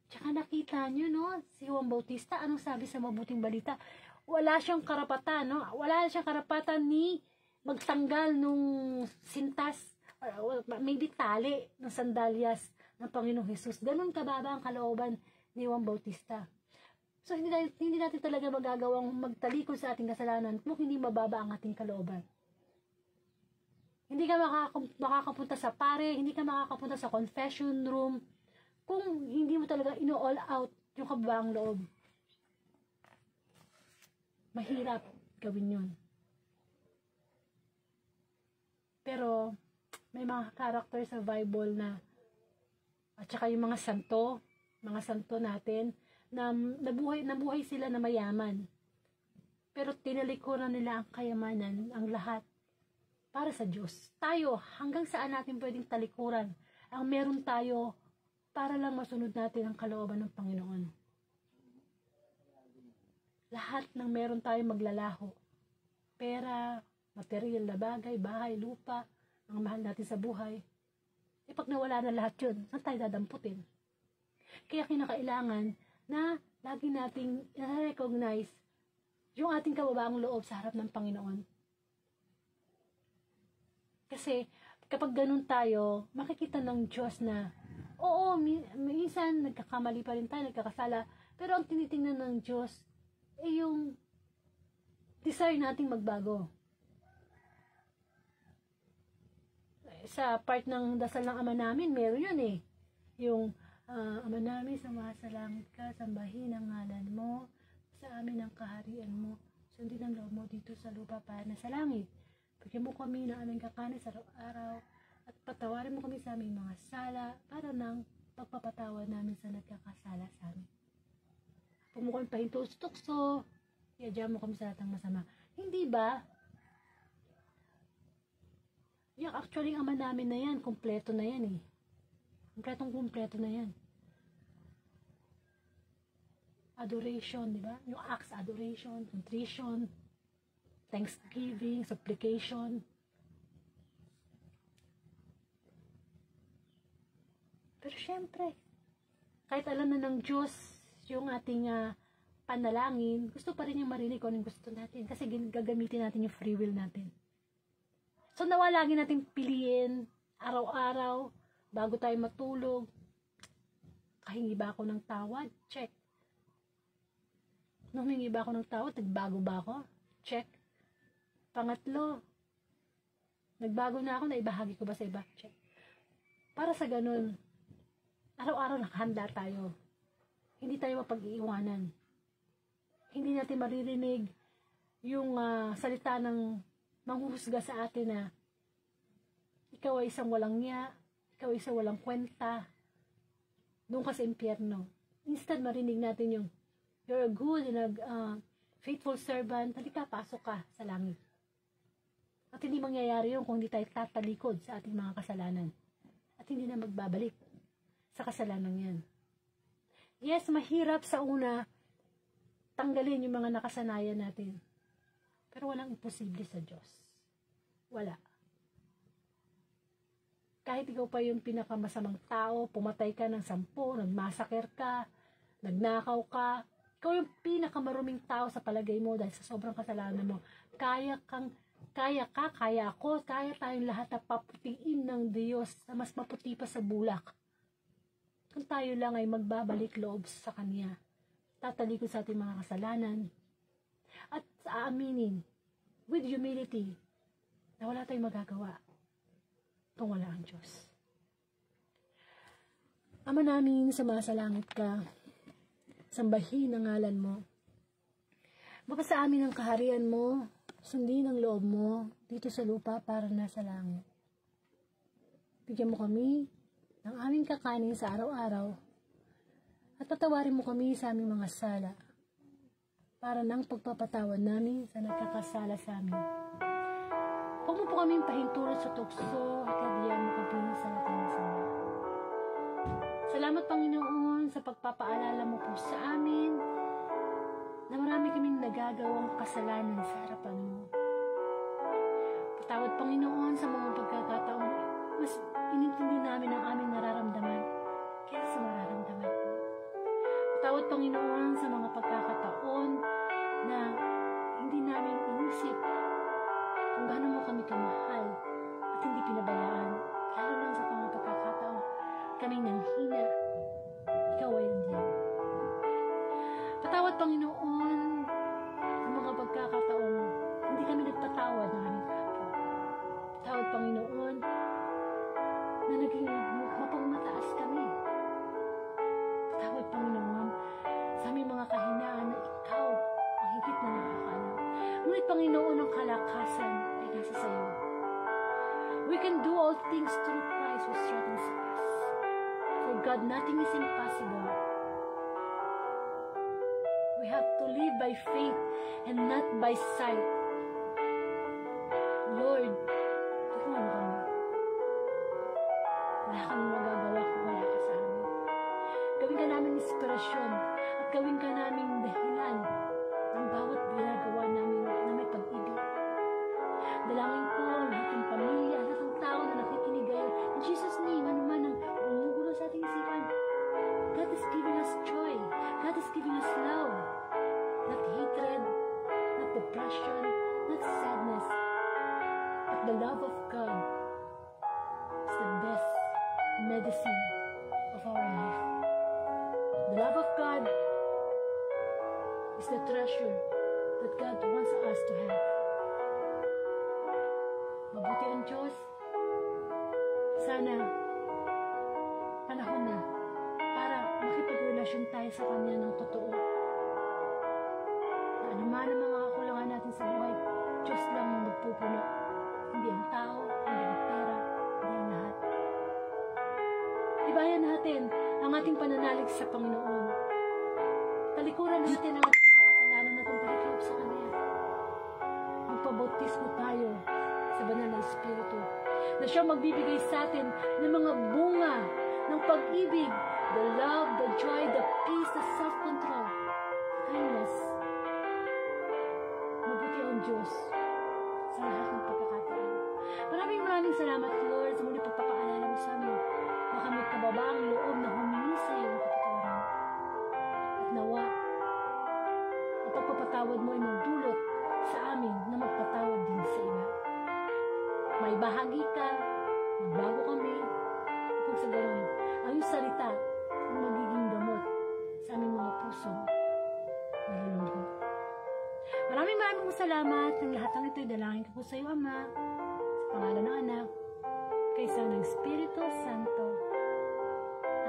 Tsaka nakita nyo, no? Si Juan Bautista, anong sabi sa mabuting balita? Wala siyang karapatan, no? Wala siyang karapatan ni magtanggal nung sintas, maybe tali ng sandalyas ng Panginoong Jesus. Ganun kababa ang kalooban ni Juan Bautista. So, hindi natin talaga magagawang magtalikod sa ating kasalanan kung hindi mababa ang ating kalooban. Hindi ka makakapunta sa pare, hindi ka makakapunta sa confession room kung hindi mo talaga ino-all out yung kababaang loob. Mahirap gawin yun. Pero, may mga character sa Bible na, at saka yung mga santo natin, na nabuhay sila na mayaman. Pero tinalikuran nila ang kayamanan, ang lahat, para sa Diyos. Tayo, hanggang saan natin pwedeng talikuran ang meron tayo para lang masunod natin ang kalooban ng Panginoon. Lahat ng meron tayo maglalaho. Pera, material na bagay, bahay, lupa, ang mahal natin sa buhay. E pag nawala na lahat yun, saan tayo dadamputin? Kaya kinakailangan na lagi nating i-recognize yung ating kababaang loob sa harap ng Panginoon. Kasi kapag ganun tayo, makikita ng Diyos na, oo, minsan nagkakamali pa rin tayo, nagkakasala, pero ang tinitingnan ng Diyos ay yung desire nating magbago. Sa part ng dasal ng Ama namin, meron yun eh. Yung, Ama namin, sa langit ka, sambahin ang ngalan mo, sa amin ang kaharian mo, sundin ang loob mo dito sa lupa para na sa langit. Bigyan mo kami ng aming kakanin sa araw-araw, at patawarin mo kami sa aming mga sala, para ng pagpapatawad namin sa nagkakasala sa amin. Huwag mo kami pahinto-tukso, iadya mo kami sa lahat ng masama. Hindi ba? Yung actually Ama namin na yan, kumpleto na yan eh. Kumpleto na yan. Adoration, di ba? Yung acts, adoration, contrition, thanksgiving, supplication. Pero syempre, kahit alam na ng Diyos yung ating panalangin, gusto pa rin yung marinig kung anong gusto natin. Kasi gagamitin natin yung free will natin. So nawa lagi natin piliin, araw-araw, bago tayo matulog. Kahingi ba ako ng tawad? Check. Nung hingi ba ako ng tawad, nagbago ba ako? Check. Pangatlo, nagbago na ako, naibahagi ko ba sa iba? Check. Para sa ganun, araw-araw nakahanda tayo. Hindi tayo mapag-iiwanan. Hindi natin maririnig yung salita ng manghuhusga sa atin na ikaw ay isang walang niya, ikaw ay isang walang kwenta, doon ka sa impyerno. Instead, marinig natin yung you're a good and faithful servant, halika, pasok ka sa langit. At hindi mangyayari yun kung hindi tayo tatalikod sa ating mga kasalanan. At hindi na magbabalik sa kasalanan yan. Yes, mahirap sa una tanggalin yung mga nakasanayan natin. Pero walang imposible sa Diyos. Wala. Kahit ikaw pa yung pinakamasamang tao, pumatay ka ng 10, nagmasaker ka, nagnakaw ka, ikaw yung pinakamaruming tao sa palagay mo dahil sa sobrang kasalanan mo, kaya ako, kaya tayong lahat na paputiin ng Diyos na mas maputi pa sa bulak. Kung tayo lang ay magbabalik loob sa Kanya, tatalikod sa ating mga kasalanan, at aaminin, with humility, na wala tayong magagawa kung wala ang Diyos. Ama namin, sa langit ka, sambahin ang ngalan mo. Baka sa amin ang kaharian mo, sundin ang loob mo dito sa lupa para nasa langit. Bigyan mo kami ng aming kakanin sa araw-araw at patawarin mo kami sa aming mga sala para ng pagpapatawad namin sa nagkakasala sa amin. Huwag mo po kaming pahintulot sa tukso at kadiyan mo kami sa lahat ng masama. Salamat, Panginoon, sa pagpapaalala mo po sa amin na marami kaming nagagawang kasalanan sa harapan mo. Patawad, Panginoon, sa mga pagkakataong mas inintindi namin ang aming nararamdaman kaysa sa nararamdaman mo. Patawad, Panginoon, sa mga pagkakataon na hindi namin inisip kung gaano mo kami kamahal at hindi pinabayaan. Lalo lang sa mga pagkakataon kaming nanghina, ikaw ay nandiyan. Patawad, Panginoon, sa mga pagkakataon hindi kami nagpatawad ng aming kapwa. Patawad, Panginoon, na naging mapagmataas kami. Patawad, Panginoon, sa aming mga kahinaan na ikaw ang higit na nakakaalam. Ngunit, Panginoon, ang kalakasan ay nasa sa iyo. We can do all things through Christ who strengthens us. For God, nothing is impossible. We have to live by faith and not by sight. Lord, tulungan kami. Wala kami magagawa kung wala ka sa amin. Gawin ka namin inspirasyon at gawin ka namin dahilan ng bawat ginagawa namin na may pag-ibig. Dalangin ko lahat ng pamilya, lahat ng tao na nakikinig ngayon. In Jesus' name, ano man ang gumugulo sa ating isipan. God is giving us joy. God is giving us love. Not hatred, not depression, not sadness. But the love of God is the best medicine of our life. The love of God is the treasure that God wants us to have. Mabuti ang Diyos. Sana panahon na para makipagrelasyon tayo sa Kanya ng totoo. Na anuman ang mga kakulangan natin sa buhay, Diyos lang ang magpupuno. Hindi ang tao, hindi ang pera, hindi ang lahat. Ibayan natin ang ating pananalig sa Panginoon. Talikuran natin ang ating mga kasalanan at pagkakilap sa Kanya. Magpabautismo tayo sa banal na Espiritu na siya magbibigay sa atin ng mga bunga ng pag-ibig, the love, the joy, the peace, the self-control, kindness. Mabuti ang Diyos sa lahat ng pagkakataon. Maraming salamat, Lord, sa muli pagpapaalala mo sa amin na kami kababaang loob na humingi sa iyo ng kapatawaran. At nawa, ang pagpapatawad mo ay magdulot sa amin na magpatawad din sa iba. May bahagi ka, magbago kami, upang sa ganoon, ang iyong salita ang magiging gamot sa aming mga pusong nalulungkot. Maraming salamat. Ang lahat ng ito'y dalangin ko po sa iyo, Ama, sa pangalan ng Anak, kaysa ng Espiritu Santo.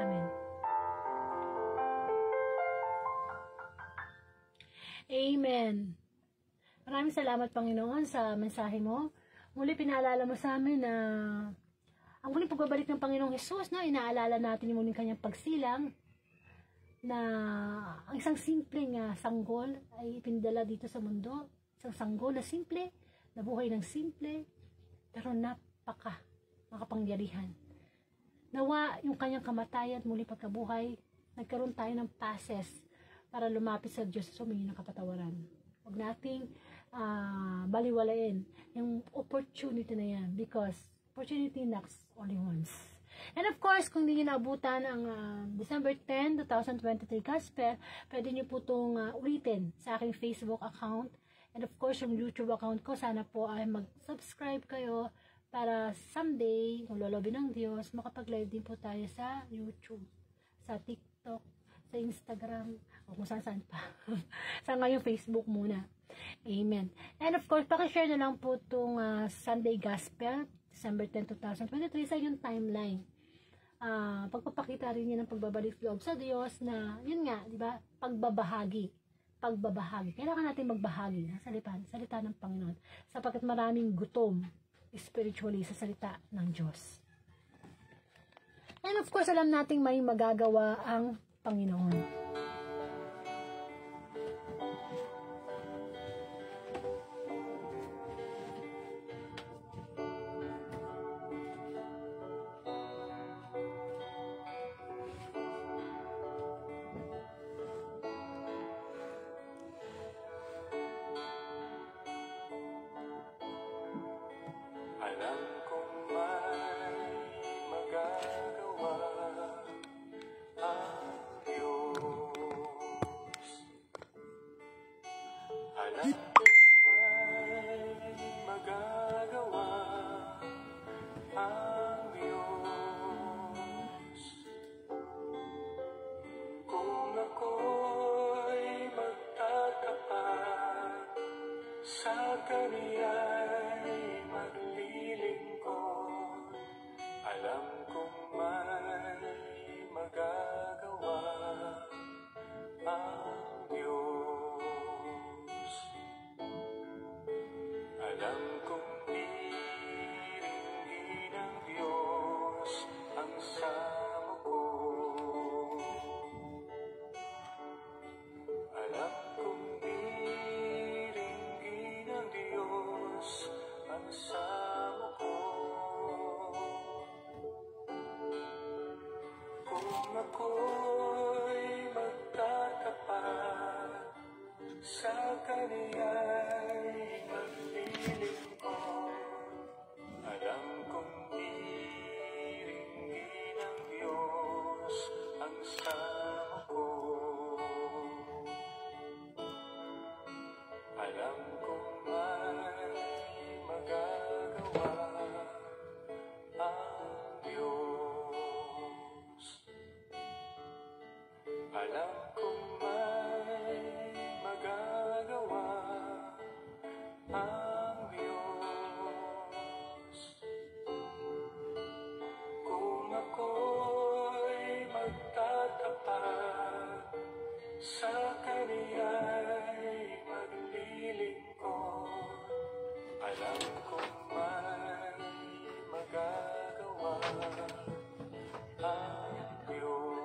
Amen. Amen. Maraming salamat, Panginoon, sa mensahe mo. Muli pinaalala mo sa amin na ang muling pagbabalik ng Panginoong Hesus, no, inaalala natin yung muling kanyang pagsilang na ang isang simpleng sanggol ay ipindala dito sa mundo. Isang sanggol na simple, nabuhay ng simple, pero makapangyarihan. Nawa yung kanyang kamatayan at muli pagkabuhay, nagkaroon tayo ng passes para lumapit sa Diyos sa humingi ng kapatawaran. Huwag nating baliwalain yung opportunity na yan because opportunity knocks only once. And of course, kung hindi nyo naabutan ang December 10, 2023 Gospel, pwede nyo po itong ulitin sa aking Facebook account. And of course, yung YouTube account ko, sana po ay mag-subscribe kayo para someday, kung lolobi ng Diyos, makapag-live din po tayo sa YouTube, sa TikTok, sa Instagram, o kung saan pa. Sa ngayon, Facebook muna. Amen. And of course, pakishare na lang po itong Sunday Gospel, December 10, 2023 sa inyong timeline. Pagpapakita rin yan ng pagbabalik loob sa Diyos na, yun nga, di ba? Pagbabahagi. Kailangan natin magbahagi ng salita ng Panginoon sapagkat maraming gutom spiritually sa salita ng Diyos. And of course, alam nating may magagawa ang Panginoon. Alam kong may magagawa ang Diyos. Alam kong may magagawa ang Diyos. Kung ako'y magtatapat sa Kaniya'y maglilingkod, alam kong may magagawa ang Diyos. Alam kong diringgin ng Diyos ang samo ko. Alam kong diringgin ng Diyos ang samo ko. Kung ako'y magtatapat sa Kaniya'y maglilingkod, alam kong diringgin ng Diyos ang samo ko. Alam kong may magagawa ang Diyos. Alam kong may magagawa ang Diyos. Kung ako'y magtatapat sa Kaniya'y maglilingkod, alam kong may magagawa ang Diyos.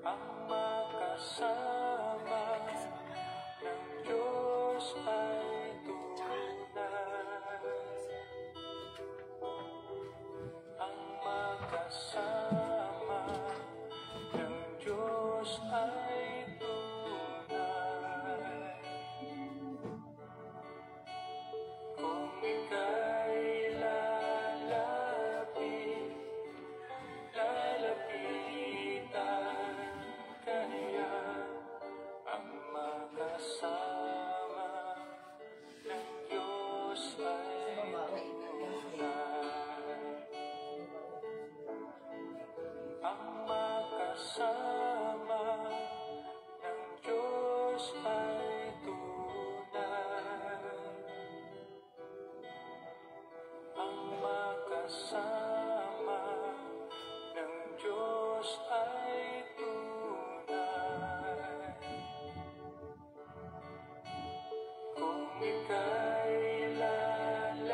Ang makasama ng Diyos ay tunay. Ang makasama ng Diyos ay tunay. Kung ika'y lalapitan ka niya, ang makasama ng Diyos ay tunay. Ang makasama ng Diyos ay tunay. Ang makasama ng Diyos ay tunay. Kung ika'y lalapitan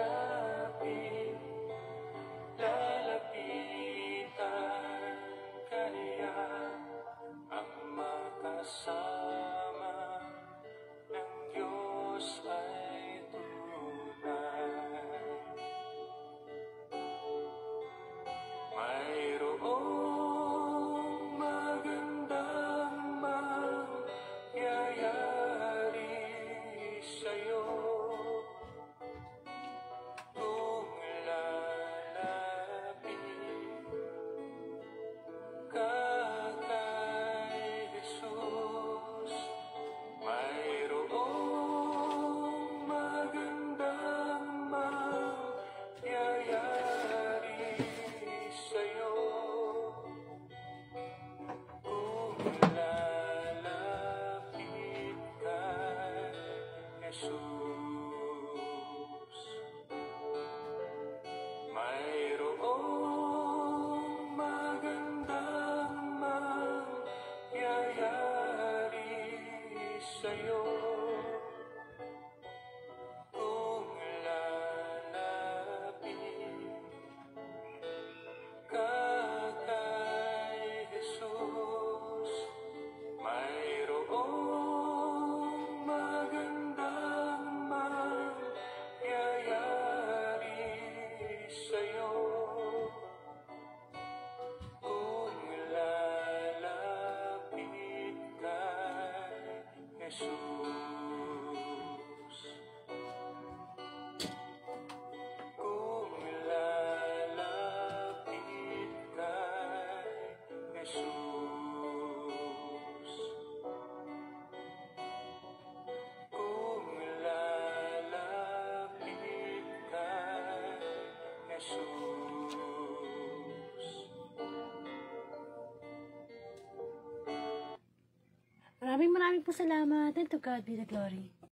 ka niya, ang makasama ng Diyos ay tunay. Mayroong magandang mangyayari sa'yo kung lalapit ka kay Jesus. Mayroong magandang mangyayari sa'yo kung lalapit kay Jesus. Mayroong magandang mangyayari sa'yo kung lalapit Jesus. Kung lalapit kay Jesus, kung lalapit kay Jesus. Maraming po salamat, and to God be the glory.